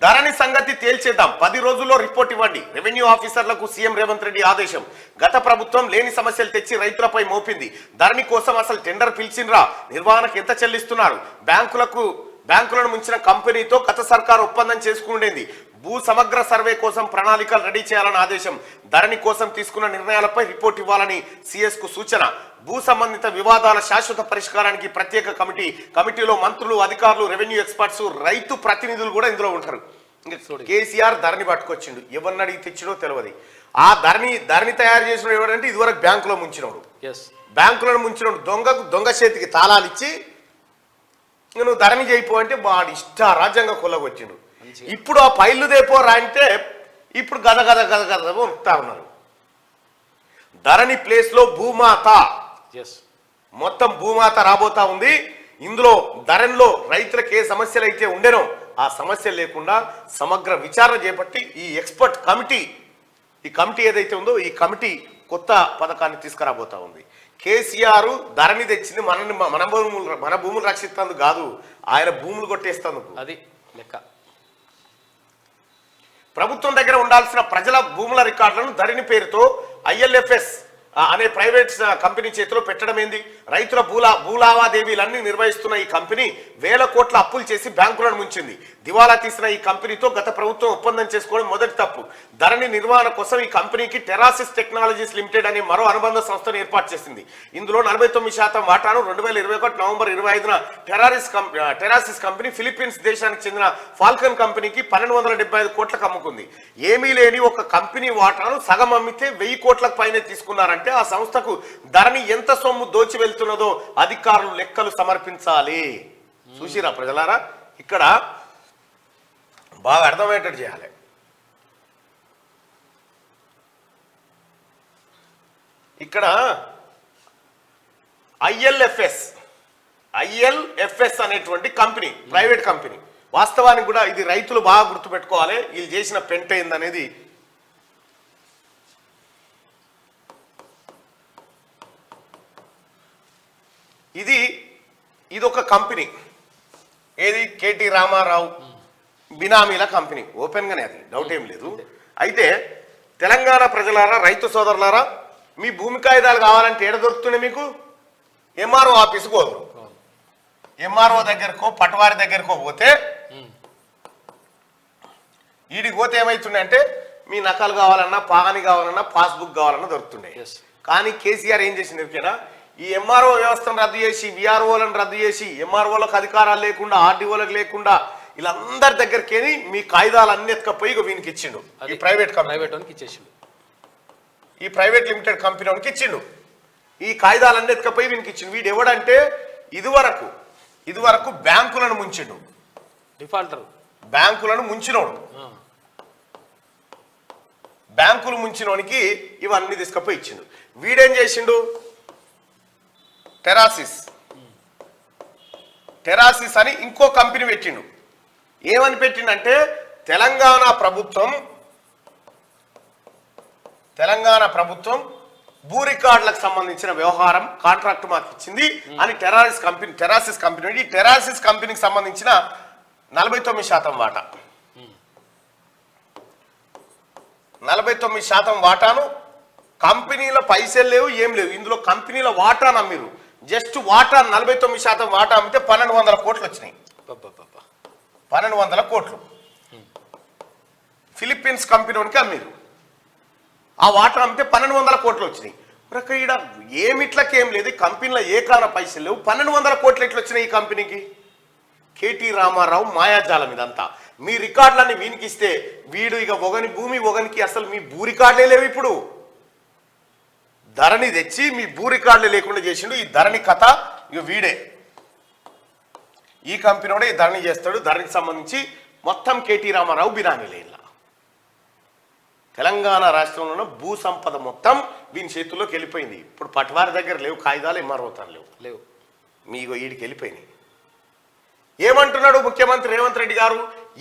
ధరణి సంగతి తేల్చేద్దాం, 10 రోజుల్లో రిపోర్ట్ ఇవ్వండి. రెవెన్యూ ఆఫీసర్లకు సీఎం రేవంత్ రెడ్డి ఆదేశం. గత ప్రభుత్వం లేని సమస్యలు తెచ్చి రైతులపై మోపింది. ధరణి కోసం అసలు టెండర్ పిలిచిండ్రా? నిర్వహణకు ఎంత చెల్లిస్తున్నారు? బ్యాంకులను ముంచిన కంపెనీతో గత సర్కారు ఒప్పందం చేసుకుండేది. భూ సమగ్ర సర్వే కోసం ప్రణాళికలు రెడీ చేయాలని ఆదేశం. ధరణి కోసం తీసుకున్న నిర్ణయాలపై రిపోర్ట్ ఇవ్వాలని సిఎస్ కు సూచన. భూ సంబంధిత వివాదాల శాశ్వత పరిష్కారానికి ప్రత్యేక కమిటీలో మంత్రులు, అధికారులు, రెవెన్యూ ఎక్స్పర్ట్స్, రైతు ప్రతినిధులు కూడా ఇందులో ఉంటారు. కేసీఆర్ ధరణి పట్టుకొచ్చిండు, ఎవరిని అడిగి తెచ్చినో తెలియదు. ఆ ధరణి తయారు చేసిన ఎవరంటే ఇదివరకు బ్యాంకులో ముంచినోడు, బ్యాంకులను ముంచినోడు దొంగ చేతికి తాళాలు ఇచ్చి నువ్వు ధరణి చేయిపో అంటే వాడు ఇష్ట రాజ్యంగా కొల్లగొచ్చిండు. ఇప్పుడు ఆ పైళ్ళు దేపోరా అంటే ఇప్పుడు గద ఉంటా ఉన్నారు. ధరణి ప్లేస్ లో భూమాత, మొత్తం భూమాత రాబోతా ఉంది. ఇందులో ధరణిలో రైతులకు ఏ సమస్యలు అయితే ఉండేనో ఆ సమస్యలు లేకుండా సమగ్ర విచారణ చేపట్టి ఈ ఎక్స్పర్ట్ కమిటీ, ఈ కమిటీ ఏదైతే ఉందో ఈ కమిటీ కొత్త పథకాన్ని తీసుకురాబోతా ఉంది. కేసీఆర్ ధరణి తెచ్చింది మన భూములు రక్షిస్తేందుకు కాదు, ఆయన భూములు కొట్టేస్తేందుకు. అది లెక్క. ప్రభుత్వం దగ్గర ఉండాల్సిన ప్రజల భూముల రికార్డులను ధరణి పేరుతో ILFS అనే ప్రైవేట్ కంపెనీ చేతిలో పెట్టడం ఏంది? రైతుల భూలావాదేవీలన్నీ నిర్వహిస్తున్న ఈ కంపెనీ వేల కోట్ల అప్పులు చేసి బ్యాంకులను ముంచింది. దివాలా తీసిన ఈ కంపెనీతో గత ప్రభుత్వం ఒప్పందం చేసుకోవడం మొదటి తప్పు. ధరణి నిర్వహణ కోసం ఈ కంపెనీకి టెరాసిస్ టెక్నాలజీస్ లిమిటెడ్ అనే మరో అనుబంధ సంస్థను ఏర్పాటు చేసింది. ఇందులో 49% వాటాను 2021 నవంబర్ 25న టెరాసిస్ కంపెనీ ఫిలిప్పీన్స్ దేశానికి చెందిన ఫాల్కన్ కంపెనీకి 1275 కోట్లకు అమ్ముకుంది. ఏమీ లేని ఒక కంపెనీ వాటాను సగం అమ్మితే 1000 కోట్లకు పైనే తీసుకున్నారంటే ఆ సంస్థకు ధరణి ఎంత సొమ్ము దోచి వెళ్తున్నదో అధికారులు లెక్కలు సమర్పించాలి. చూసిరా ప్రజలారా, ఇక్కడ బాగా అర్థమయ్యేటట్టు చేయాలి. ఇక్కడ ILFS అనేటువంటి కంపెనీ, ప్రైవేట్ కంపెనీ. వాస్తవానికి కూడా ఇది రైతులు బాగా గుర్తుపెట్టుకోవాలి. వీళ్ళు చేసిన పెంట ఏందనేది. ఇది ఒక కంపెనీ, ఏది కేటీ రామారావు బినామీల కంపెనీ. ఓపెన్ గానే, అది డౌట్ ఏం లేదు. అయితే తెలంగాణ ప్రజలారా, రైతు సోదరులారా, మీ భూమి కాగితాలు కావాలంటే ఏడ దొరుకుతున్నాయి మీకు? MRO ఆఫీసుకు పోదు. MRO దగ్గరకో పటవారి దగ్గరకో పోతే వీడికి పోతే ఏమవుతుండే, మీ నకలు కావాలన్నా, పాని కావాలన్నా, పాస్బుక్ కావాలన్నా దొరుకుతుండే. కానీ కేసీఆర్ ఏం చేసింది ఓకేనా, ఈ MRO వ్యవస్థను రద్దు చేసి, VROలను రద్దు చేసి, MROలకు అధికారాలు లేకుండా, RDOలకు లేకుండా వీళ్ళందరి దగ్గరికి మీ కాగితాలు అన్ని ఎత్తుకపోయి వీనికి ఇచ్చిండు. ఈ ప్రైవేట్ ఇచ్చేసిండు, ఈ ప్రైవేట్ లిమిటెడ్ కంపెనీ వానికి ఇచ్చిండు. ఈ కాగితాలన్నీ ఎత్తుకపోయి వీనికి ఇచ్చిండు. వీడు ఎవడంటే ఇదివరకు బ్యాంకులను ముంచిండు, డిఫాల్టర్. బ్యాంకులను ముంచినోడు, బ్యాంకులు ముంచినోనికి ఇవన్నీ తీసుకపోయి ఇచ్చిండు. వీడేం చేసిండు, టెరాసిస్ అని ఇంకో కంపెనీ పెట్టిండు. ఏమని పెట్టిండంటే తెలంగాణ ప్రభుత్వం భూ రికార్డులకు సంబంధించిన వ్యవహారం కాంట్రాక్ట్ మాకు ఇచ్చింది అని టెరాసిస్ కంపెనీ. ఈ టెరాసిస్ కంపెనీకి సంబంధించిన 49% వాటా, 49% వాటాను కంపెనీల పైసలు లేవు, ఏం లేవు. ఇందులో కంపెనీల వాటా నమ్మిరు. జస్ట్ వాటా 49% వాటా అమ్మితే 1200 కోట్లు వచ్చినాయి. 1200 కోట్లు ఫిలిప్పీన్స్ కంపెనీకి అమ్మిరు. ఆ వాటా అమ్మితే 1200 కోట్లు వచ్చినాయి. ఇక్కడ ఏమిట్లకేం లేదు, కంపెనీలో ఏ కాన పైసలు లేవు, 1200 కోట్లు ఎట్లా వచ్చినాయి ఈ కంపెనీకి? కేటీ రామారావు మాయాజాలం ఇదంతా. మీ రికార్డులన్నీ వీనికిస్తే వీడు ఇక భూమి ఒకనికి అసలు మీ భూ రికార్డులే లేవు. ఇప్పుడు ధరణి తెచ్చి మీ భూ రికార్డులే లేకుండా చేసిండు. ఈ ధరణి కథ ఇక వీడే, ఈ కంపెనీ కూడా ఈ ధరణి చేస్తాడు. ధరణికి సంబంధించి మొత్తం కేటీ రామారావు బినామీలే. తెలంగాణ రాష్ట్రంలో భూ సంపద మొత్తం వీని చేతుల్లోకి వెళ్ళిపోయింది. ఇప్పుడు పట్వారి దగ్గర లేవు కాగితాలు, MRO లేవు, మీకు వీడికి వెళ్ళిపోయినాయి. ఏమంటున్నాడు ముఖ్యమంత్రి రేవంత్ రెడ్డి గారు?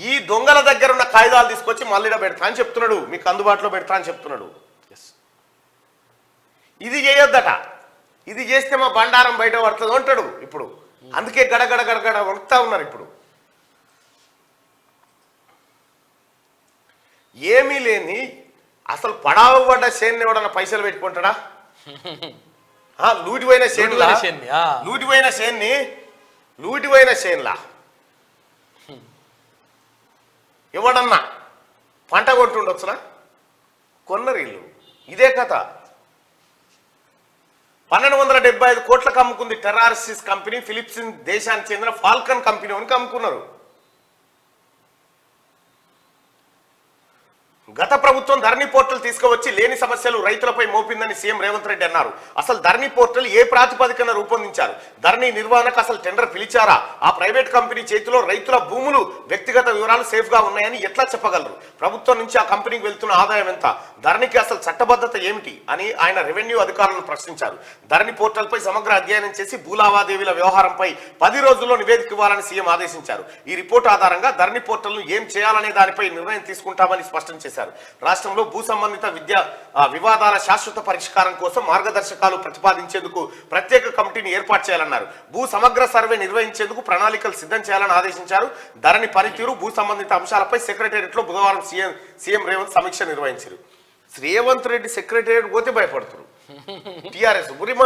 ఈ దొంగల దగ్గర ఉన్న కాగితాలు తీసుకొచ్చి మళ్ళీడ పెడతా అని చెప్తున్నాడు, మీకు అందుబాటులో పెడతా అని చెప్తున్నాడు. ఇది చేయొద్దట, ఇది చేస్తే మా బండారం బయట పడుతుంది అంటాడు. ఇప్పుడు అందుకే గడగడ వణుకుతా ఉన్నారు. ఇప్పుడు ఏమీ లేని అసలు పడావబడ్డ చేన్ని ఎవడన్నా పైసలు పెట్టుకుంటాడా? లూటిపోయిన చేనులా, లూటిపోయిన చేనులా ఎవడన్నా పంట కొట్టుండొచ్చునా? కొన్నరు ఇల్లు. ఇదే కథ. 1275 కోట్లకు అమ్ముకుంది టెరారిసిస్ కంపెనీ. ఫిలిప్స్ దేశానికి చెందిన ఫాల్కన్ కంపెనీ అని అమ్ముకున్నారు. గత ప్రభుత్వం ధరణి పోర్టల్ తీసుకువచ్చి లేని సమస్యలు రైతులపై మోపిందని సీఎం రేవంత్ రెడ్డి అన్నారు. అసలు ధరణి పోర్టల్ ఏ ప్రాతిపదికన రూపొందించారు? ధరణి నిర్వహణకు అసలు టెండర్ పిలిచారా? ఆ ప్రైవేట్ కంపెనీ చేతిలో రైతుల భూములు, వ్యక్తిగత వివరాలు సేఫ్ గా ఉన్నాయని ఎట్లా చెప్పగలరు? ప్రభుత్వం నుంచి ఆ కంపెనీకి వెళ్తున్న ఆదాయం ఎంత? ధరణికి అసలు చట్టబద్ధత ఏమిటి అని ఆయన రెవెన్యూ అధికారులను ప్రశ్నించారు. ధరణి పోర్టల్ పై సమగ్ర అధ్యయనం చేసి భూలావాదేవీల వ్యవహారంపై 10 రోజుల్లో నివేదిక ఇవ్వాలని సీఎం ఆదేశించారు. ఈ రిపోర్టు ఆధారంగా ధరణి పోర్టల్ ను ఏం చేయాలనే దానిపై నిర్ణయం తీసుకుంటామని స్పష్టం చేశారు. రాష్ట్రంలో భూ సంబంధిత వివాదాల శాశ్వత పరిష్కారం కోసం మార్గదర్శకాలు ప్రతిపాదించేందుకు ప్రత్యేక కమిటీని ఏర్పాటు చేయాలన్నారు. భూ సమగ్ర సర్వే నిర్వహించేందుకు ప్రణాళికలు సిద్ధం చేయాలని ఆదేశించారు. ధరణి పనితీరు, భూ సంబంధిత అంశాలపై సెక్రటేరియట్ లో బుధవారం సీఎం రేవంత్ సమీక్ష నిర్వహించారు. రేవంత్ రెడ్డి సెక్రటేరియట్ పోతే భయపడుతున్నారు. టిఆర్ఎస్ గురిమ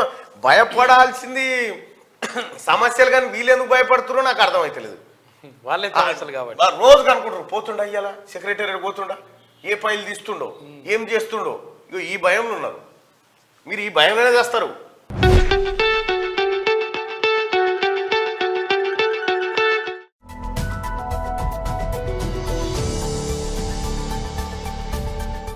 భయపడాల్సింది సమస్యలు, కానీ వీళ్ళెందుకు భయపడుతున్నారు నాకు అర్థమైతలేదు. వాళ్ళే సమస్యలు కాబట్టి రోజు కనుకుంటారు. పోతుండ అయ్యాలా సెక్రటేరియట్ పోతుండా, ఏ ఫైల్ తీస్తుండో, ఏం చేస్తుండో, ఈ భయంలో ఉన్నారు. మీరు ఈ భయంలోనే చేస్తారు.